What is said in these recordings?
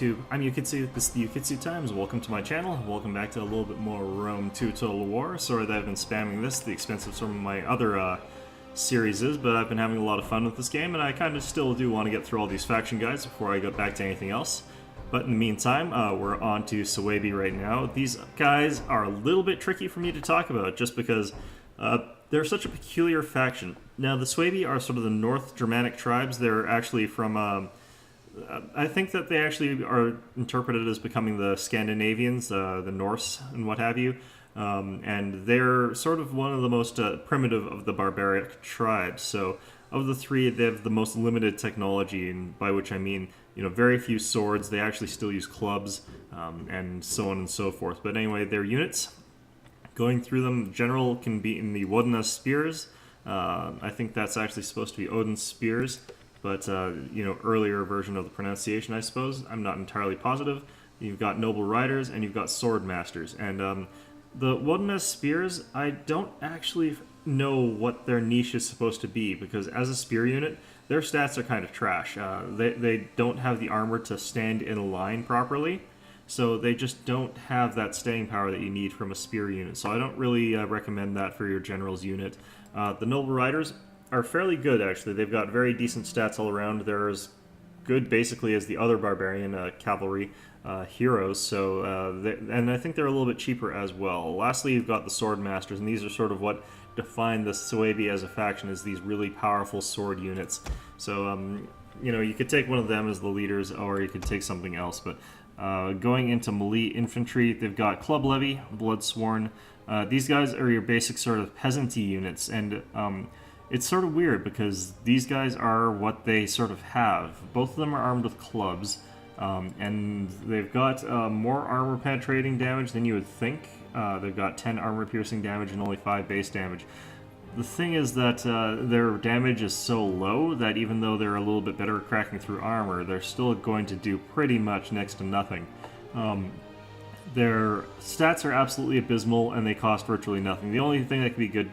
YouTube? I'm Yukitsu, this is the Yukitsu Times. Welcome to my channel. Welcome back to a little bit more Rome 2 Total War. Sorry that I've been spamming this at the expense of some of my other series, but I've been having a lot of fun with this game, and I kind of still do want to get through all these faction guides before I go back to anything else. But in the meantime, we're on to Suebi right now. These guys are a little bit tricky for me to talk about, just because they're such a peculiar faction. Now, the Suebi are sort of the North Germanic tribes. They're actually from... I think that they actually are interpreted as becoming the Scandinavians, the Norse, and what have you. And they're sort of one of the most primitive of the barbaric tribes. So, of the three, they have the most limited technology, and by which I mean, you know, very few swords. They actually still use clubs, and so on and so forth. But anyway, their units, going through them, general can be in the Wodna spears. I think that's actually supposed to be Odin's spears. But, you know, earlier version of the pronunciation, I suppose. I'm not entirely positive. You've got noble riders, and you've got sword masters. And the Wodna spears, I don't actually know what their niche is supposed to be, because as a spear unit, their stats are kind of trash. They don't have the armor to stand in a line properly, so they just don't have that staying power that you need from a spear unit. So I don't really recommend that for your general's unit. The noble riders are fairly good, actually. They've got very decent stats all around. They're as good, basically, as the other barbarian cavalry heroes, so and I think they're a little bit cheaper as well. Lastly, you've got the sword masters, and these are sort of what define the Suebi as a faction, is these really powerful sword units. So, you know, you could take one of them as the leaders, or you could take something else, but going into melee infantry, they've got Club Levy, Bloodsworn. These guys are your basic sort of peasanty units, and it's sort of weird because these guys are what they sort of have. Both of them are armed with clubs, and they've got more armor penetrating damage than you would think. They've got 10 armor piercing damage and only 5 base damage. The thing is that their damage is so low that even though they're a little bit better at cracking through armor, they're still going to do pretty much next to nothing. Their stats are absolutely abysmal, and they cost virtually nothing. The only thing that can be good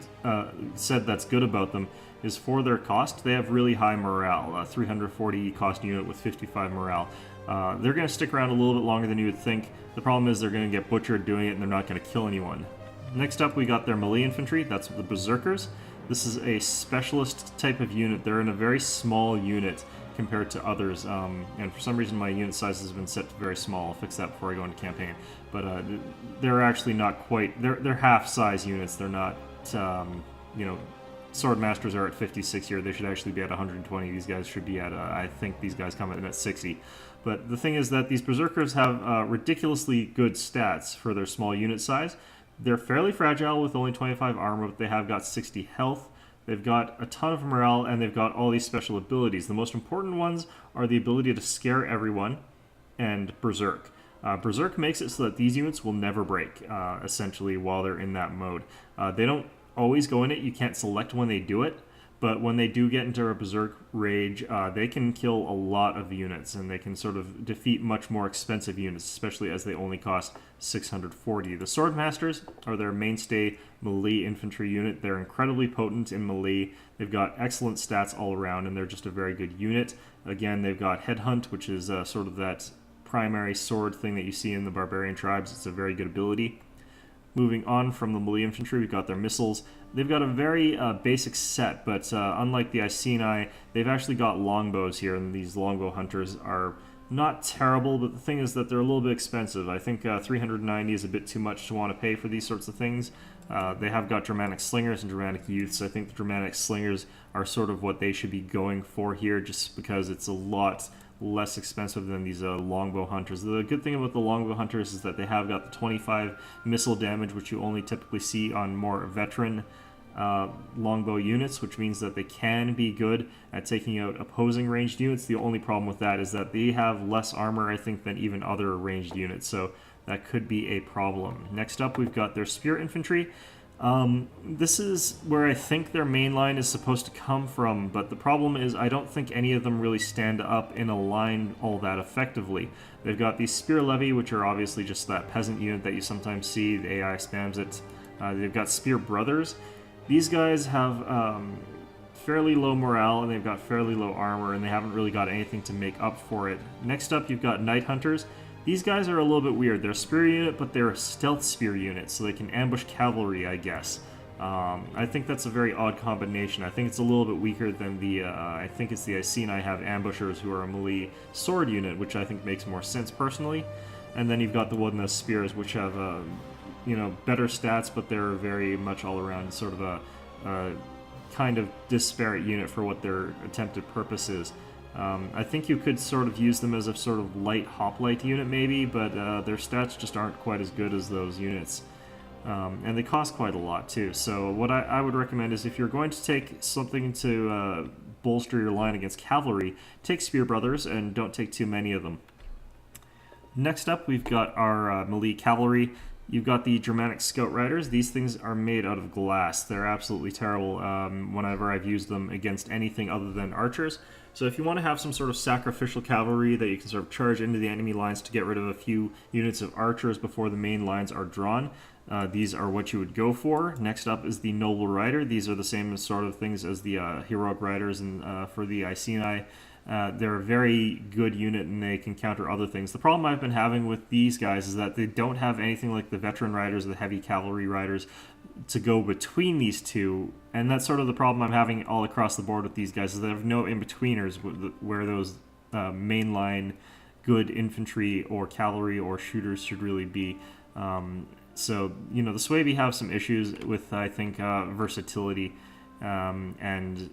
said that's good about them is for their cost, they have really high morale. 340 cost unit with 55 morale. They're going to stick around a little bit longer than you would think. The problem is they're going to get butchered doing it, and they're not going to kill anyone. Next up, we got their melee infantry. That's the Berserkers. This is a specialist type of unit. They're in a very small unit compared to others, and for some reason my unit size has been set to very small. I'll fix that before I go into campaign. But they're actually not quite, they're half-size units. They're not, you know, sword masters are at 56 here. They should actually be at 120. These guys should be at, I think these guys come in at 60. But the thing is that these Berserkers have ridiculously good stats for their small unit size. They're fairly fragile with only 25 armor, but they have got 60 health. They've got a ton of morale, and they've got all these special abilities. The most important ones are the ability to scare everyone and Berserk. Berserk makes it so that these units will never break, essentially, while they're in that mode. They don't always go in it. You can't select when they do it, but when they do get into a Berserk rage, they can kill a lot of units, and they can sort of defeat much more expensive units, especially as they only cost 640. The Sword Masters are their mainstay melee infantry unit. They're incredibly potent in melee. They've got excellent stats all around, and they're just a very good unit. Again, they've got Headhunt, which is sort of that primary sword thing that you see in the barbarian tribes. It's a very good ability. Moving on from the melee infantry, we've got their missiles. They've got a very basic set, but unlike the Iceni, they've actually got longbows here, and these longbow hunters are not terrible, but the thing is that they're a little bit expensive. I think 390 is a bit too much to want to pay for these sorts of things. They have got Germanic slingers and Germanic youths. I think the Germanic slingers are sort of what they should be going for here, just because it's a lot less expensive than these longbow hunters. The good thing about the longbow hunters is that they have got the 25 missile damage, which you only typically see on more veteran longbow units, which means that they can be good at taking out opposing ranged units. The only problem with that is that they have less armor, I think, than even other ranged units, so that could be a problem. Next up, we've got their spear infantry. This is where I think their main line is supposed to come from, but the problem is I don't think any of them really stand up in a line all that effectively. They've got these Spear Levy, which are obviously just that peasant unit that you sometimes see. The AI spams it. They've got Spear Brothers. These guys have fairly low morale, and they've got fairly low armor, and they haven't really got anything to make up for it. Next up, you've got Night Hunters. These guys are a little bit weird. They're a spear unit, but they're a stealth spear unit, so they can ambush cavalry, I guess. I think that's a very odd combination. I think it's a little bit weaker than the, I think it's the Iceni have ambushers who are a melee sword unit, which I think makes more sense personally. And then you've got the Wilderness Spears, which have, you know, better stats, but they're very much all around sort of a kind of disparate unit for what their attempted purpose is. I think you could sort of use them as a sort of light hoplite unit maybe, but their stats just aren't quite as good as those units. And they cost quite a lot too. So what I would recommend is if you're going to take something to bolster your line against cavalry, take Spear Brothers and don't take too many of them. Next up, we've got our melee cavalry. You've got the Germanic Scout Riders. These things are made out of glass. They're absolutely terrible whenever I've used them against anything other than archers. So if you want to have some sort of sacrificial cavalry that you can sort of charge into the enemy lines to get rid of a few units of archers before the main lines are drawn, these are what you would go for. Next up is the Noble Rider. These are the same sort of things as the Heroic Riders and for the Iceni. They're a very good unit and they can counter other things. The problem I've been having with these guys is that they don't have anything like the Veteran Riders or the Heavy Cavalry Riders to go between these two, and that's sort of the problem I'm having all across the board with these guys, is they have no in-betweeners where those mainline good infantry or cavalry or shooters should really be. So, you know, the Suebi have some issues with, I think, versatility and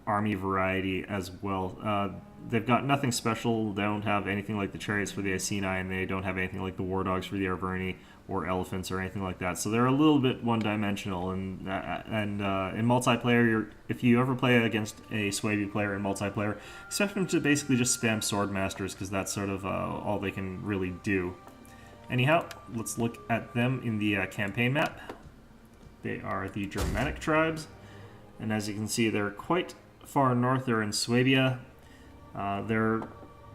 army variety as well. They've got nothing special. They don't have anything like the chariots for the Iceni, and they don't have anything like the war dogs for the Arverni or elephants or anything like that. So they're a little bit one-dimensional. And in multiplayer, if you ever play against a Suebi player in multiplayer, expect them to basically just spam sword masters, because that's sort of all they can really do. Anyhow, let's look at them in the campaign map. They are the Germanic tribes, and as you can see, they're quite far north. They're in Suabia. They're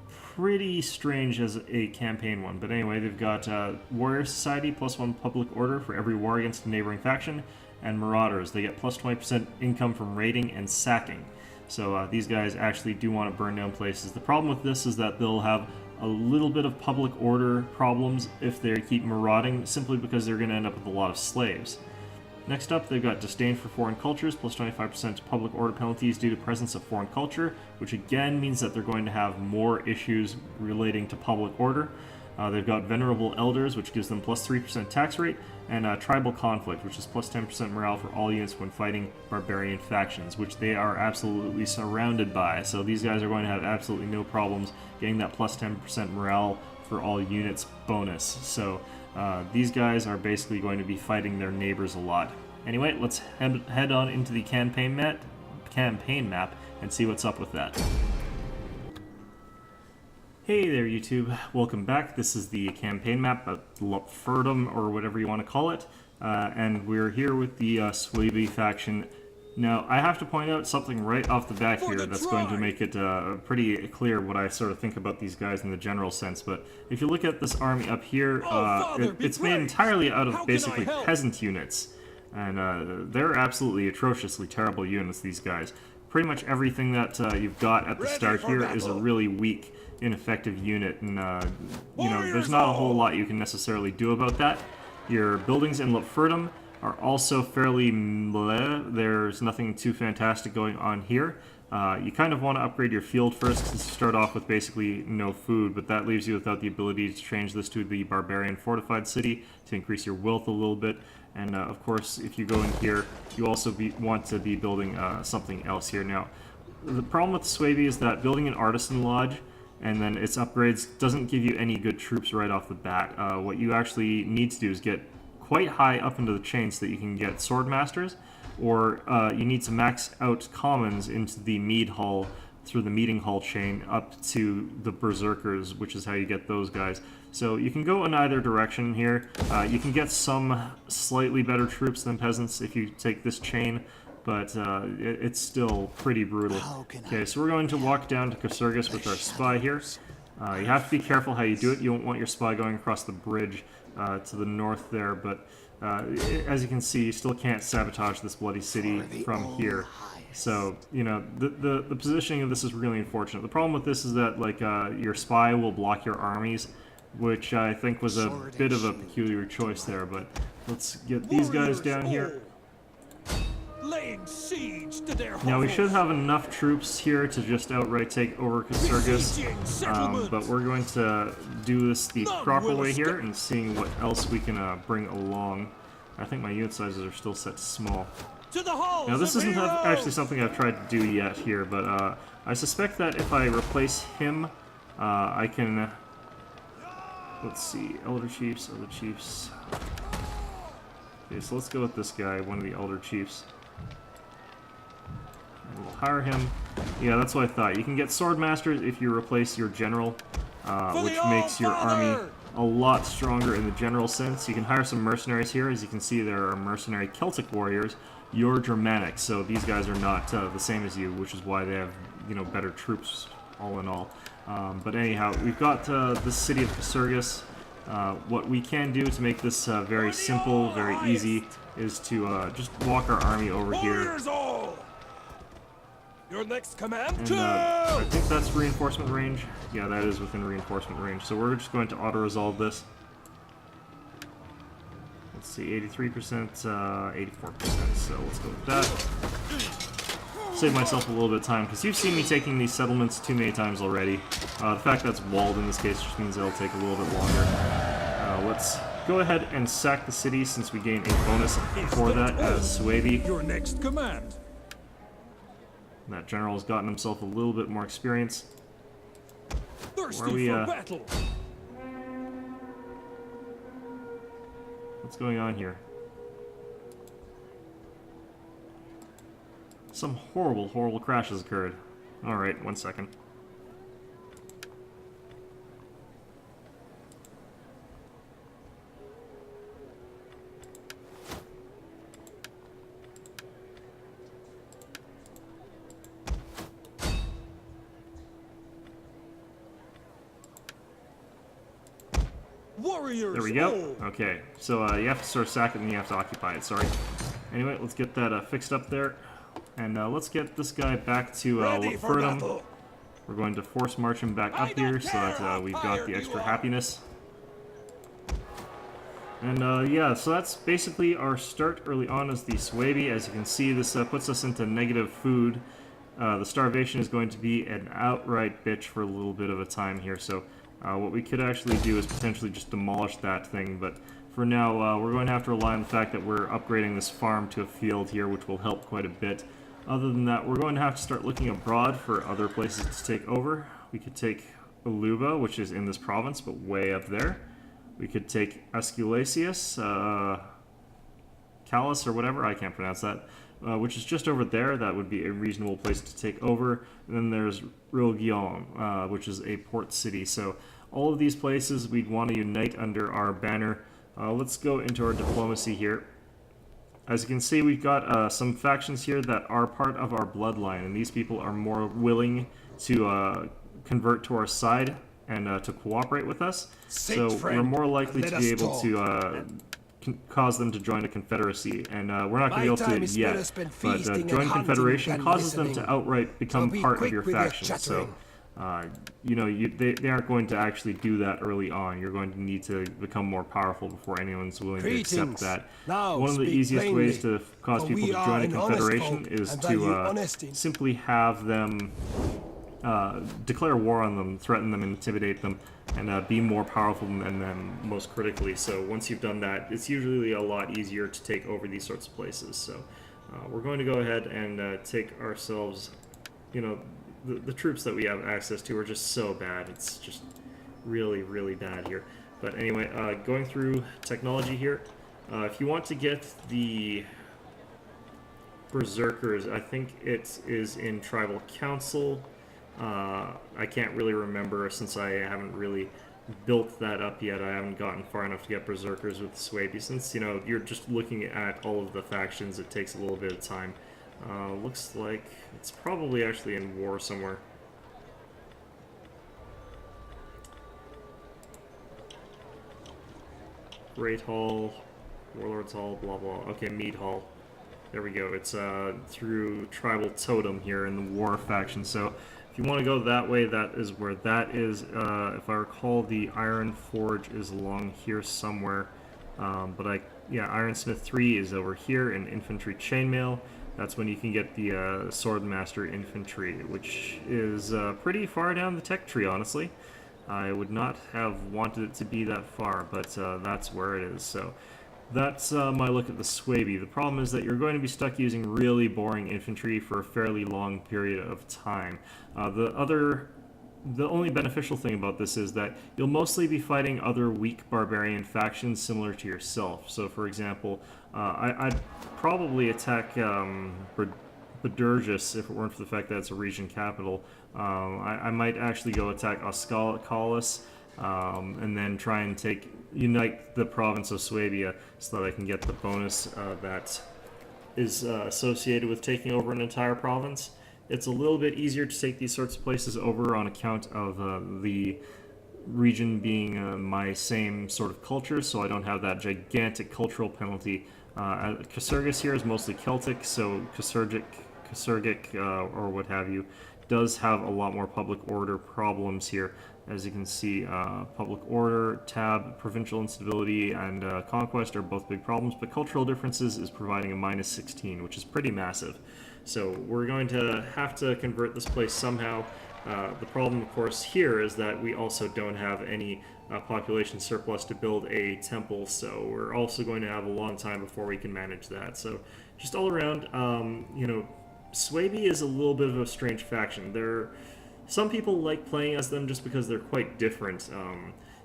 pretty strange as a campaign one, but anyway, they've got Warrior Society, +1 public order for every war against a neighboring faction, and Marauders. They get plus 20% income from raiding and sacking. So these guys actually do want to burn down places. The problem with this is that they'll have a little bit of public order problems if they keep marauding, simply because they're going to end up with a lot of slaves. Next up, they've got Disdain for Foreign Cultures, plus 25% public order penalties due to presence of foreign culture, which again means that they're going to have more issues relating to public order. They've got Venerable Elders, which gives them plus 3% tax rate, and Tribal Conflict, which is plus 10% morale for all units when fighting barbarian factions, which they are absolutely surrounded by. So these guys are going to have absolutely no problems getting that plus 10% morale for all units bonus. So these guys are basically going to be fighting their neighbors a lot. Anyway, let's head on into the campaign map and see what's up with that. Hey there, YouTube. Welcome back. This is the campaign map of Lupfurdum, or whatever you want to call it, and we're here with the Suebi faction. Now, I have to point out something right off the bat here that's going to make it pretty clear what I sort of think about these guys in the general sense. But if you look at this army up here, it's made entirely out of basically peasant units. And they're absolutely atrociously terrible units, these guys. Pretty much everything that you've got at the start here is a really weak, ineffective unit. And, you know, there's not a whole lot you can necessarily do about that. Your buildings in Lupfurdum are also fairly meh. There's nothing too fantastic going on here. You kind of want to upgrade your field first, to start off with basically no food, but that leaves you without the ability to change this to the Barbarian Fortified City to increase your wealth a little bit. And of course, if you go in here, you also want to be building something else here. Now, the problem with the Suebi is that building an Artisan Lodge and then its upgrades doesn't give you any good troops right off the bat. What you actually need to do is get quite high up into the chain so that you can get Sword Masters, or you need to max out commons into the Mead Hall through the Meeting Hall chain up to the Berserkers, which is how you get those guys. So you can go in either direction here. You can get some slightly better troops than peasants if you take this chain, but it's still pretty brutal. Okay, so we're going to walk down to Casurgis with our spy here. You have to be careful how you do it. You don't want your spy going across the bridge to the north there, but as you can see, you still can't sabotage this bloody city from here. So, you know, the positioning of this is really unfortunate. The problem with this is that, like, your spy will block your armies, which I think was a bit of a peculiar choice there, but let's get these guys down here. Laying siege to their Now, we should have enough troops here to just outright take over Casurgis, but we're going to do this the proper way here and seeing what else we can bring along. I think my unit sizes are still set to small. Now, this isn't actually something I've tried to do yet here, but I suspect that if I replace him, I can... Let's see, Elder Chiefs, Elder Chiefs... Okay, so let's go with this guy, one of the Elder Chiefs. And we'll hire him. Yeah, that's what I thought. You can get Sword Masters if you replace your General, which makes your army a lot stronger in the general sense. You can hire some mercenaries here. As you can see, there are mercenary Celtic warriors. You're Germanic, so these guys are not the same as you, which is why they have, you know, better troops all in all. But anyhow, we've got the city of Casurgis. What we can do to make this very simple, very easy, is to just walk our army over here. Your next command. And I think that's reinforcement range. Yeah, that is within reinforcement range. So we're just going to auto-resolve this. Let's see, 83%, 84%, so let's go with that. Save myself a little bit of time, because you've seen me taking these settlements too many times already. The fact that it's walled in this case just means it'll take a little bit longer. Let's go ahead and sack the city, since we gain a bonus for that as Suebi. Your next command. That general has gotten himself a little bit more experience. Thirsty for battle. What's going on here? Some horrible, horrible crashes occurred. Alright, 1 second. Warriors. There we go. Okay, so you have to sort of sack it and you have to occupy it, sorry. Anyway, let's get that fixed up there. And let's get this guy back to Furdum. We're going to force march him back up here so that we've got the extra happiness. And yeah, so that's basically our start early on as the Suebi. As you can see, this puts us into negative food. The starvation is going to be an outright bitch for a little bit of a time here, so what we could actually do is potentially just demolish that thing, but for now we're going to have to rely on the fact that we're upgrading this farm to a field here, which will help quite a bit. Other than that, we're going to have to start looking abroad for other places to take over. We could take Aluba, which is in this province, but way up there. We could take Esculasius, Callus or whatever, I can't pronounce that, which is just over there. That would be a reasonable place to take over. And then there's Rilguillon, which is a port city. So all of these places we'd want to unite under our banner. Let's go into our diplomacy here. As you can see, we've got some factions here that are part of our bloodline, and these people are more willing to convert to our side and to cooperate with us. So we're more likely to be able to cause them to join a confederacy, and we're not going to be able to do it yet, but join confederation causes them to outright become part of your faction. So you know, they aren't going to actually do that early on. You're going to need to become more powerful before anyone's willing to accept that. One of the easiest ways to cause people to join a confederation is to simply have them declare war on them, threaten them, intimidate them, and be more powerful than them, most critically. So once you've done that, it's usually a lot easier to take over these sorts of places. So we're going to go ahead and take ourselves, you know, the troops that we have access to are just so bad. It's just really, really bad here. But anyway, going through technology here, if you want to get the Berserkers, I think it is in Tribal Council. I can't really remember since I haven't really built that up yet. I haven't gotten far enough to get Berserkers with Suebi. Since, you know, you're just looking at all of the factions, it takes a little bit of time. Looks like it's probably actually in war somewhere. Great Hall. Warlord's Hall, blah blah. Okay, Mead Hall. There we go. It's through Tribal Totem here in the War faction. So if you want to go that way, that is where that is. If I recall, the Iron Forge is along here somewhere. Yeah, Ironsmith 3 is over here in Infantry Chainmail. That's when you can get the Swordmaster Infantry, which is pretty far down the tech tree, honestly. I would not have wanted it to be that far, but that's where it is. So that's my look at the Suebi. The problem is that you're going to be stuck using really boring infantry for a fairly long period of time. The only beneficial thing about this is that you'll mostly be fighting other weak barbarian factions similar to yourself. So, for example, I'd probably attack Bedurgis if it weren't for the fact that it's a region capital. I might actually go attack Oscalis and then try and unite the province of Suabia so that I can get the bonus that is associated with taking over an entire province. It's a little bit easier to take these sorts of places over on account of the region being my same sort of culture, so I don't have that gigantic cultural penalty. Casurgis here is mostly Celtic, so Casurgic, or what have you, does have a lot more public order problems here. As you can see, public order, tab, provincial instability, and conquest are both big problems, but cultural differences is providing a -16, which is pretty massive. So we're going to have to convert this place somehow. The problem, of course, here is that we also don't have any population surplus to build a temple, so we're also going to have a long time before we can manage that. So just all around, Suebi is a little bit of a strange faction. Some people like playing as them just because they're quite different.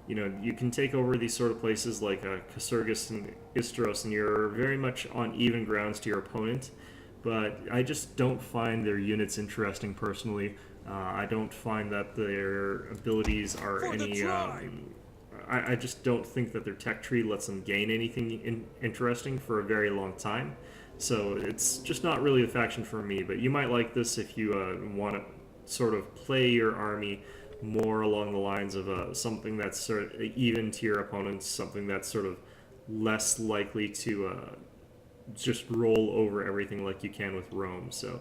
You can take over these sort of places like Casurgis and Istros, and you're very much on even grounds to your opponent. But I just don't find their units interesting personally. I don't find that their abilities are any... I just don't think that their tech tree lets them gain anything interesting for a very long time. So it's just not really the faction for me. But you might like this if you want to sort of play your army more along the lines of something that's sort of even to your opponents, something that's sort of less likely to... just roll over everything like you can with Rome. So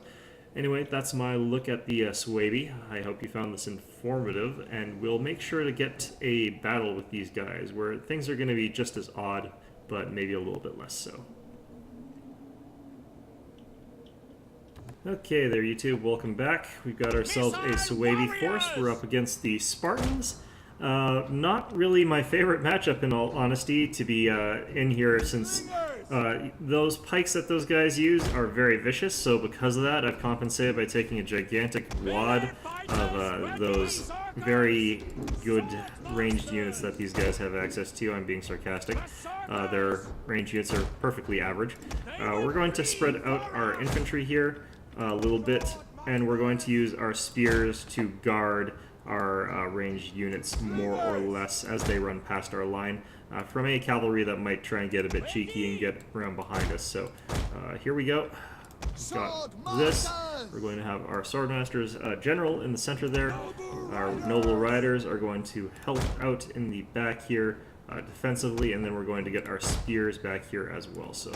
anyway, that's my look at the Suebi. I hope you found this informative, and we'll make sure to get a battle with these guys where things are going to be just as odd, but maybe a little bit less so. Okay there, YouTube, welcome back. We've got ourselves a Suebi force. We're up against the Spartans. Not really my favorite matchup, in all honesty, to be in here, since those pikes that those guys use are very vicious, so because of that, I've compensated by taking a gigantic wad of those very good ranged units that these guys have access to. I'm being sarcastic. Their ranged units are perfectly average. We're going to spread out our infantry here a little bit, and we're going to use our spears to guard our ranged units more or less as they run past our line from any cavalry that might try and get a bit cheeky and get around behind us. So here we go. We've got this. We're going to have our Swordmaster's general in the center there. Our noble riders are going to help out in the back here defensively, and then we're going to get our spears back here as well. So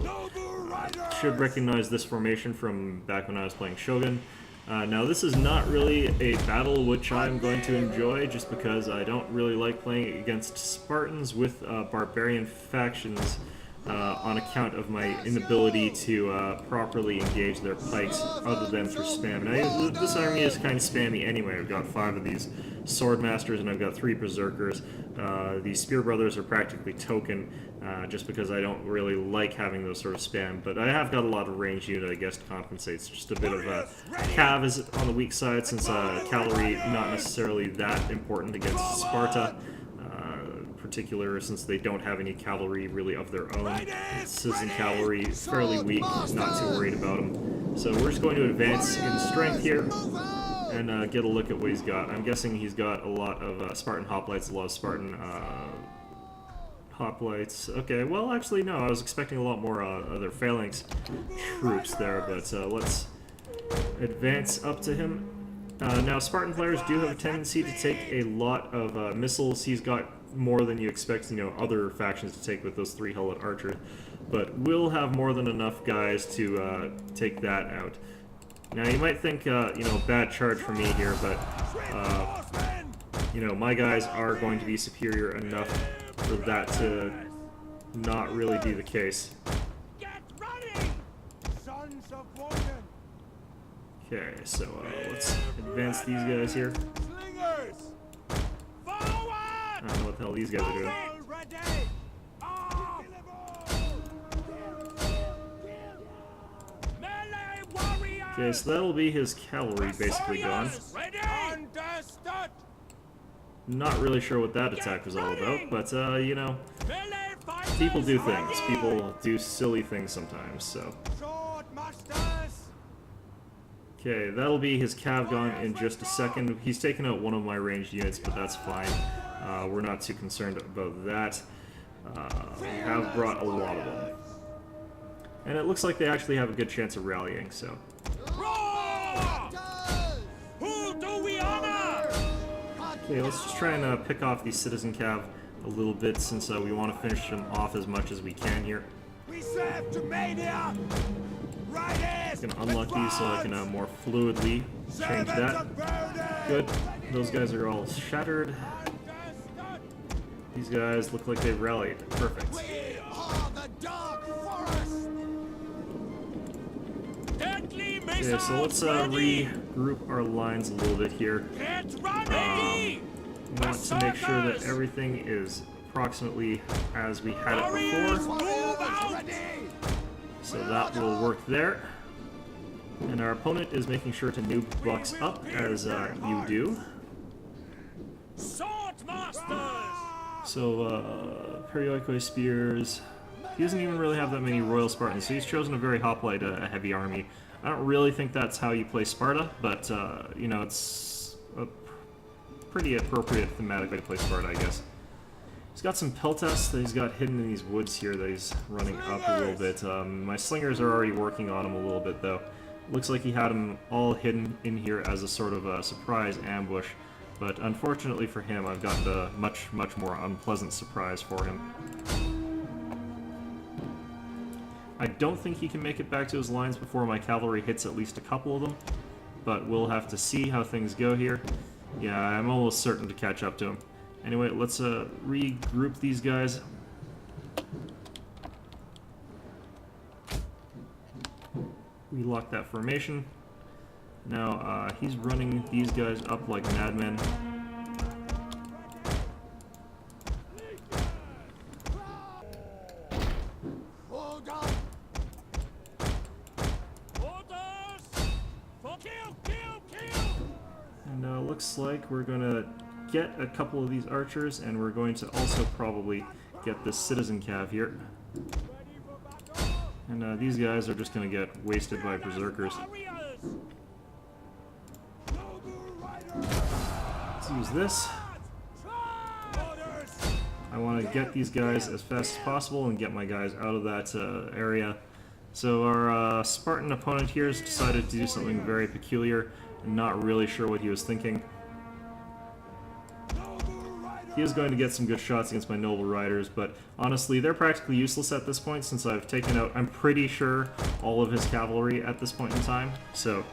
should recognize this formation from back when I was playing Shogun. Now this is not really a battle which I'm going to enjoy, just because I don't really like playing against Spartans with barbarian factions on account of my inability to properly engage their pikes other than through spam. Now this army is kind of spammy anyway. I've got 5 of these Swordmasters and I've got 3 Berserkers. These Spear Brothers are practically token, just because I don't really like having those sort of spam, but I have got a lot of ranged unit, I guess, to compensate. It's just a bit of cav is on the weak side, since cavalry not necessarily that important against Sparta, particular since they don't have any cavalry really of their own. Citizen cavalry, fairly weak, not too worried about them. So we're just going to advance in strength here and get a look at what he's got. I'm guessing he's got a lot of Spartan hoplites, a lot of Spartan hoplites. Okay, well actually no, I was expecting a lot more other phalanx troops there, but let's advance up to him. Now Spartan players do have a tendency to take a lot of missiles. He's got more than you expect, other factions to take with those 3 helmet archers. but we'll have more than enough guys to take that out. Now you might think, you know, bad charge for me here, but you know, my guys are going to be superior enough for that to not really be the case. Okay, so let's advance these guys here. I don't know what the hell these guys are doing. Okay, so that'll be his cavalry basically gone. Not really sure what that attack was all about, but you know, people do things. People do silly things sometimes, so. Okay, that'll be his cav gone in just a second. He's taken out one of my ranged units, but that's fine. We're not too concerned about that. We have brought a lot of them. And it looks like they actually have a good chance of rallying, so. Okay, let's just try and pick off these citizen cav a little bit, since we want to finish them off as much as we can here. I'm going to unlock these so I can more fluidly change that. Good. Those guys are all shattered. These guys look like they've rallied. Perfect. Okay, so let's regroup our lines a little bit here. We want to make sure that everything is approximately as we had it before. So that will work there. And our opponent is making sure to noob blocks up, as you do. So, Perioikoi Spears. He doesn't even really have that many Royal Spartans, so he's chosen a very hoplite heavy army. I don't really think that's how you play Sparta, but, you know, it's a pretty appropriate thematic way to play Sparta, I guess. He's got some Peltas that he's got hidden in these woods here that he's running up a little bit. My slingers are already working on him a little bit, though. Looks like he had them all hidden in here as a sort of a surprise ambush, but unfortunately for him, I've gotten a much more unpleasant surprise for him. I don't think he can make it back to his lines before my cavalry hits at least a couple of them, but we'll have to see how things go here. Yeah, I'm almost certain to catch up to him. Anyway, let's regroup these guys. Relock that formation. Now, he's running these guys up like madmen. And looks like we're gonna get a couple of these archers, and we're going to also probably get this citizen cav here. And these guys are just going to get wasted by berserkers. Let's use this. I want to get these guys as fast as possible and get my guys out of that area. So our Spartan opponent here has decided to do something very peculiar. I'm not really sure what he was thinking. He is going to get some good shots against my Noble Riders, but honestly, they're practically useless at this point since I've taken out, I'm pretty sure, all of his cavalry at this point in time. So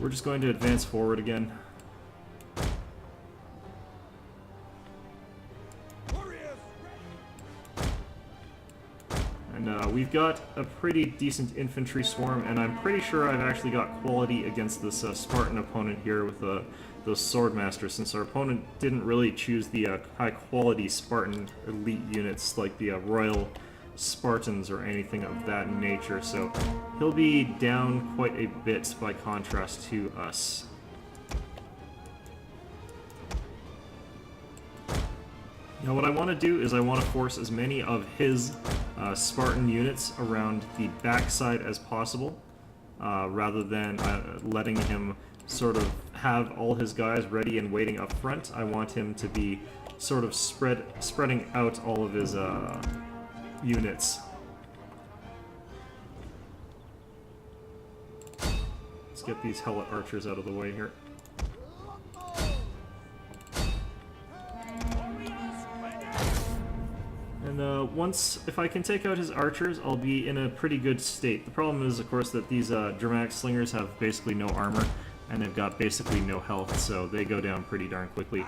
we're just going to advance forward again. And we've got a pretty decent infantry swarm, and I'm pretty sure I've actually got quality against this Spartan opponent here with those Swordmasters, since our opponent didn't really choose the high-quality Spartan elite units like the Royal Spartans or anything of that nature, so he'll be down quite a bit by contrast to us. Now what I want to do is I want to force as many of his Spartan units around the backside as possible, rather than letting him sort of have all his guys ready and waiting up front. I want him to be sort of spreading out all of his units. Let's get these helot archers out of the way here. And if I can take out his archers, I'll be in a pretty good state. The problem is, of course, that these dramatic slingers have basically no armor, and they've got basically no health, so they go down pretty darn quickly.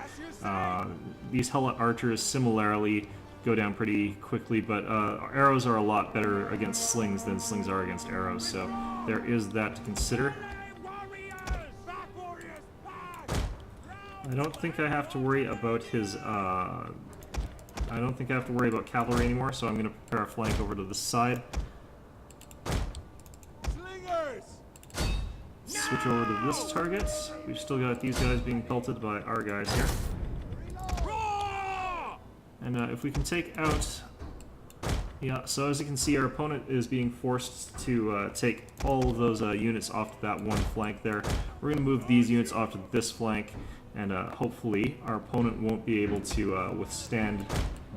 These helot archers similarly go down pretty quickly, but arrows are a lot better against slings than slings are against arrows, so there is that to consider. I don't think I have to worry about his, I don't think I have to worry about cavalry anymore, so I'm going to prepare a flank over to the side. Switch over to this target. We've still got these guys being pelted by our guys here. And if we can take out... Yeah, so as you can see, our opponent is being forced to take all of those units off to that one flank there. We're going to move these units off to this flank, and hopefully our opponent won't be able to withstand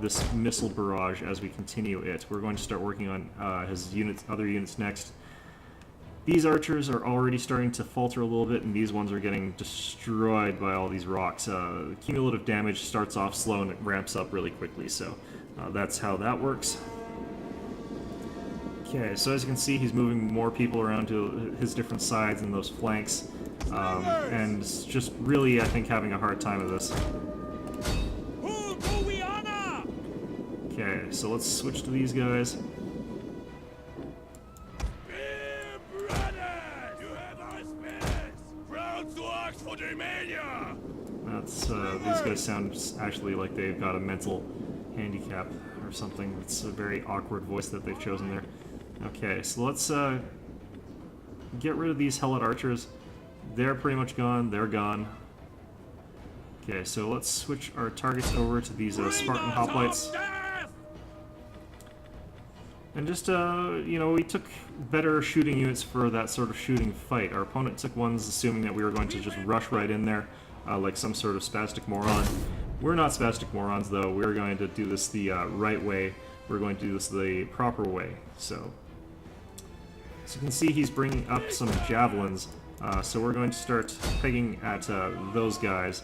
this missile barrage as we continue it. We're going to start working on his units, other units next. These archers are already starting to falter a little bit, and these ones are getting destroyed by all these rocks. Cumulative damage starts off slow and it ramps up really quickly, so that's how that works. Okay, so as you can see, he's moving more people around to his different sides and those flanks, and just really, I think, having a hard time with this. Okay, so let's switch to these guys. That's, these guys sound actually like they've got a mental handicap or something. It's a very awkward voice that they've chosen there. Okay, so let's get rid of these helot archers. They're pretty much gone. They're gone. Okay, so let's switch our targets over to these Spartan hoplites. And just, you know, we took better shooting units for that sort of shooting fight. Our opponent took ones assuming that we were going to just rush right in there like some sort of spastic moron. We're not spastic morons, though. We're going to do this the right way. We're going to do this the proper way. So you can see he's bringing up some javelins. So we're going to start pegging at those guys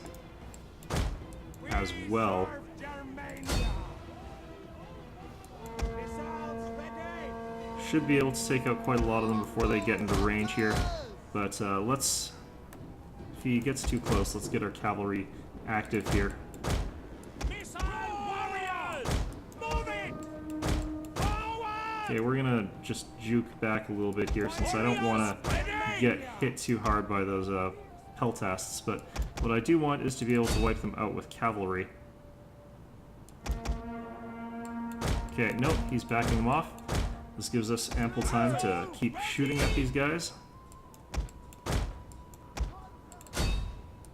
as well. Should be able to take out quite a lot of them before they get into range here, but let's, if he gets too close, let's get our cavalry active here. Okay, we're gonna just juke back a little bit here since I don't want to get hit too hard by those peltasts, but what I do want is to be able to wipe them out with cavalry. Okay, nope, he's backing them off. This gives us ample time to keep shooting at these guys.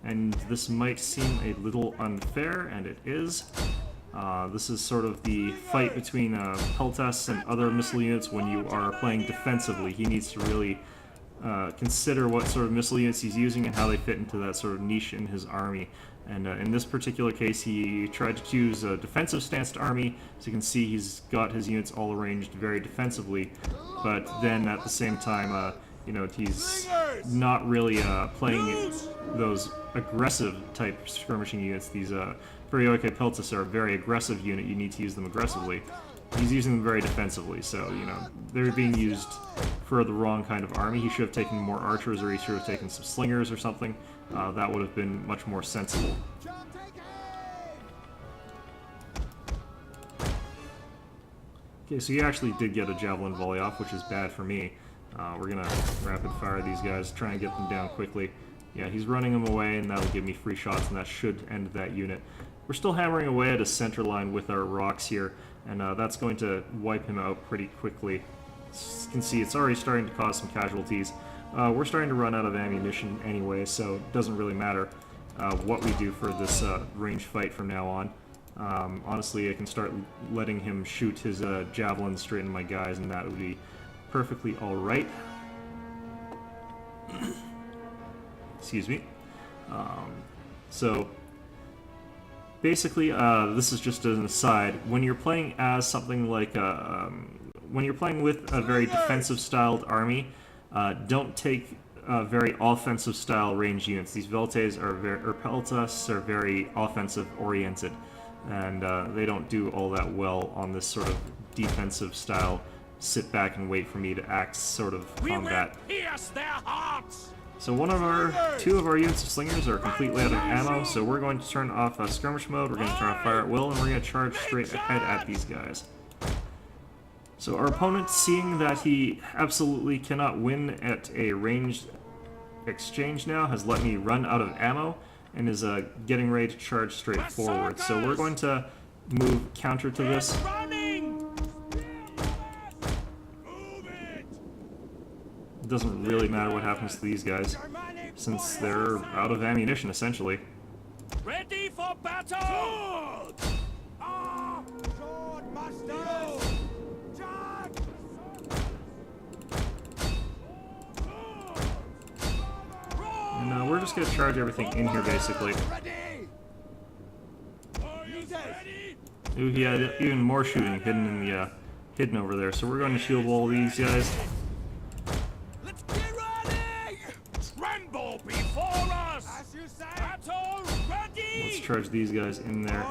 And this might seem a little unfair, and it is. This is sort of the fight between peltasts and other missile units when you are playing defensively. He needs to really consider what sort of missile units he's using and how they fit into that sort of niche in his army. And in this particular case, he tried to choose a defensive stanced army. So you can see he's got his units all arranged very defensively, but then at the same time, you know, he's not really playing those aggressive type skirmishing units. These Perioike Peltas are a very aggressive unit. You need to use them aggressively. He's using them very defensively, so, you know, they're being used for the wrong kind of army. He should have taken more archers, or he should have taken some slingers or something. That would have been much more sensible. Okay, so he actually did get a javelin volley off, which is bad for me. We're gonna rapid fire these guys, try and get them down quickly. Yeah, he's running them away, and that'll give me free shots, and that should end that unit. We're still hammering away at a center line with our rocks here, and that's going to wipe him out pretty quickly. As you can see, it's already starting to cause some casualties. We're starting to run out of ammunition anyway, so it doesn't really matter what we do for this range fight from now on. Honestly, I can start letting him shoot his javelins straight into my guys, and that would be perfectly alright. Excuse me. So basically, this is just an aside. When you're playing as something like when you're playing with a very defensive-styled army, don't take very offensive-style range units. These Veltes are or Peltas are very offensive-oriented. and they don't do all that well on this sort of defensive style, sit back and wait for me to act sort of combat. Pierce their hearts. So two of our units of slingers are completely out of ammo, so we're going to turn off skirmish mode, we're going to turn off fire at will, and we're going to charge straight ahead at these guys. So our opponent, seeing that he absolutely cannot win at a ranged exchange now, has let me run out of ammo, and is getting ready to charge straight forward. So we're going to move counter to this. It doesn't really matter what happens to these guys, since they're out of ammunition, essentially. Ready for battle! And we're just going to charge everything in here, basically. Ooh, he had even more shooting hidden over there, so we're going to shield wall these guys. Let's get ready! Tremble before us! As you say, battle ready! Let's charge these guys in there.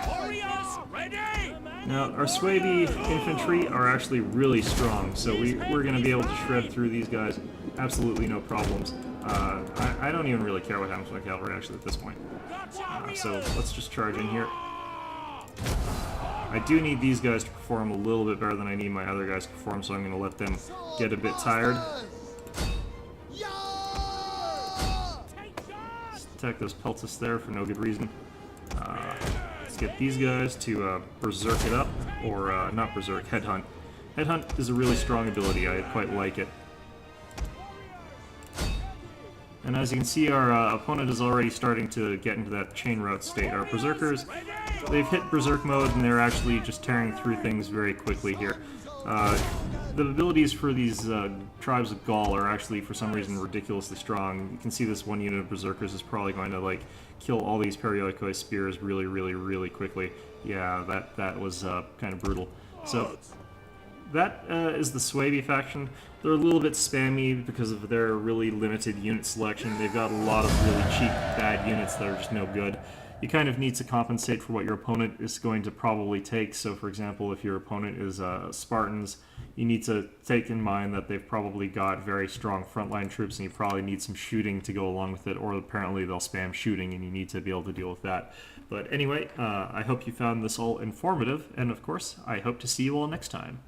Warriors ready! Now, our Suebi infantry are actually really strong, so we're going to be able to shred through these guys absolutely no problems. I don't even really care what happens to my cavalry, actually, at this point. So let's just charge in here. I do need these guys to perform a little bit better than I need my other guys to perform, so I'm going to let them get a bit tired. Let's attack those peltas there for no good reason. Let's get these guys to berserk it up, or not berserk, headhunt. Headhunt is a really strong ability, I quite like it. And as you can see, our opponent is already starting to get into that chain route state. Our berserkers, they've hit berserk mode and they're actually just tearing through things very quickly here. The abilities for these tribes of Gaul are actually, for some reason, ridiculously strong. You can see this one unit of berserkers is probably going to like kill all these periodicoi spears really quickly. Yeah, that was kind of brutal. So that is the Suebi faction. They're a little bit spammy because of their really limited unit selection. They've got a lot of really cheap, bad units that are just no good. You kind of need to compensate for what your opponent is going to probably take. So, for example, if your opponent is Spartans, you need to take in mind that they've probably got very strong frontline troops, and you probably need some shooting to go along with it, or apparently they'll spam shooting, and you need to be able to deal with that. But anyway, I hope you found this all informative, and of course, I hope to see you all next time.